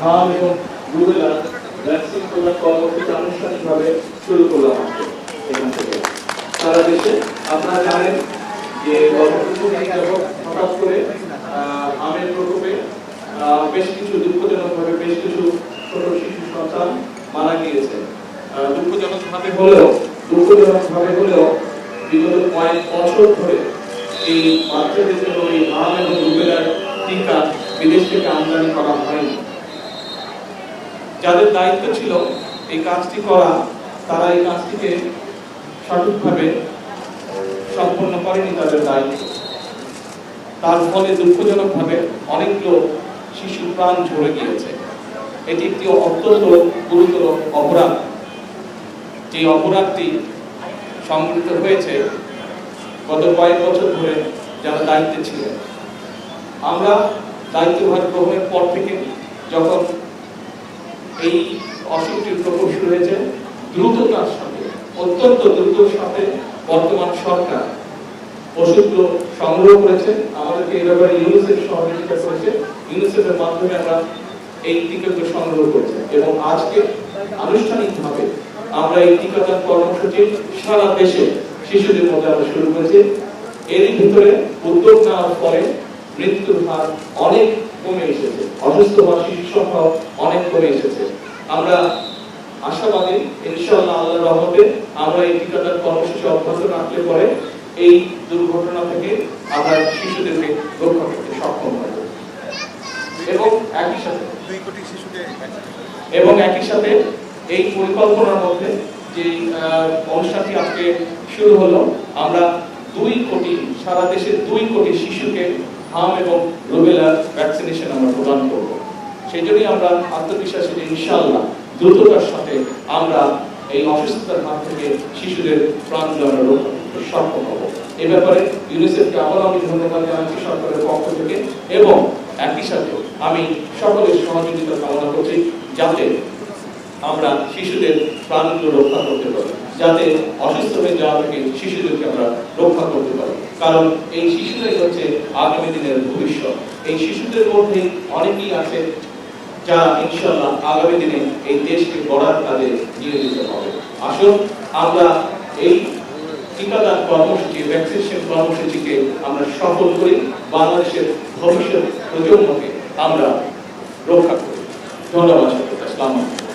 হাম এবং rubella vaccine প্রদান কর্মসূচি আনুষ্ঠানিকভাবে শুরু করলাম এখান থেকে। সারা দেশে আপনারা জানেন যে গত কিছুদিন যাবৎ হঠাৎ করে আমের প্রকোপে বেশ কিছু দুঃখজনকভাবে বেশ কিছু ছোট শিশু সন্তান মারা গিয়েছে। দুঃখজনকভাবে হলেও বিগত কয়েক বছর ধরে এই বাচ্চাদের জন্য এই আম এবং রুবেলার টিকা বিদেশ থেকে আমদানি করা হয়নি। যাদের দায়িত্ব ছিল এই কাজটি করা, তারা এই কাজটিকে সঠিকভাবে সম্পন্ন করেনি তাদের দায়িত্ব। তার ফলে দুঃখজনকভাবে অনেকগুলো শিশু প্রাণ ঝরে গিয়েছে। এটি একটি অত্যন্ত গুরুতর অপরাধ। যে অপরাধটি সংঘটিত হয়েছে গত কয়েক বছর ধরে যারা দায়িত্বে ছিলেন। আমরা দায়িত্বভার গ্রহণের পর থেকে যখন এই অসুখটির প্রকোপ শুরু হয়েছে, দ্রুততার সাথে, অত্যন্ত দ্রুততার সাথে বর্তমান সরকার ওষুধগুলো সংগ্রহ করেছে। আমাদেরকে এই ব্যাপারে ইউনিসেফ সহযোগিতা করেছে। ইউনিসেফের মাধ্যমে আমরা এই টিকাগুলো সংগ্রহ করেছি এবং আজকে আনুষ্ঠানিকভাবে আমরা এই টিকাদান কর্মসূচি সারা দেশে শিশুদের মধ্যে আমরা শুরু করেছি। এরই ভিতরে উদ্যোগ নেওয়ার পরে মৃত্যুর হার অনেক কমে এসেছে, অসুস্থ হওয়া শিশুর সংখ্যা অনেক কমে এসেছে। আমরা আশাবাদী ইনশাআল্লাহ আল্লাহর রহমতে আমরা এই টিকাদান কর্মসূচি অব্যাহত রাখলে পরে এই দুর্ঘটনা থেকে আমরা শিশুদেরকে রক্ষা করতে সক্ষম হব এবং একই সাথে এই পরিকল্পনার মধ্যে যে অনুষ্ঠানটি আজকে শুরু হলো, আমরা 2 কোটি সারা দেশে 2 কোটি শিশুকে হাম এবং রুবেলা ভ্যাকসিনেশন আমরা প্রদান করব। সেই জন্যই আমরা আত্মবিশ্বাসী যে ইনশাআল্লাহ দ্রুততার সাথে আমরা এই অসুস্থতার হাত থেকে শিশুদের প্রাণগুলো আমরা রক্ষা করতে সক্ষম হব। এ ব্যাপারে ইউনিসেফকে আবারও আমি ধন্যবাদ জানাচ্ছি সরকারের পক্ষ থেকে এবং একই সাথে আমি সকলের সহযোগিতা কামনা করছি যাতে আমরা শিশুদের প্রাণগুলো রক্ষা করতে পারি, যাতে অসুস্থ হয়ে যাওয়া থেকে শিশুদেরকে আমরা রক্ষা করতে পারি। কারণ এই শিশুরাই হচ্ছে আগামী দিনের ভবিষ্যৎ। এই শিশুদের মধ্যে অনেকেই আছে যারা ইনশাআল্লাহ আগামী দিনে এই দেশকে গড়ার কাজে নিয়োজিত হবে। আসুন আমরা এই টিকাদান কর্মসূচি, ভ্যাকসিনেশন কর্মসূচিকে আমরা সফল করি, বাংলাদেশের ভবিষ্যৎ প্রজন্মকে আমরা রক্ষা করি। ধন্যবাদ। আসসালামু আলাইকুম।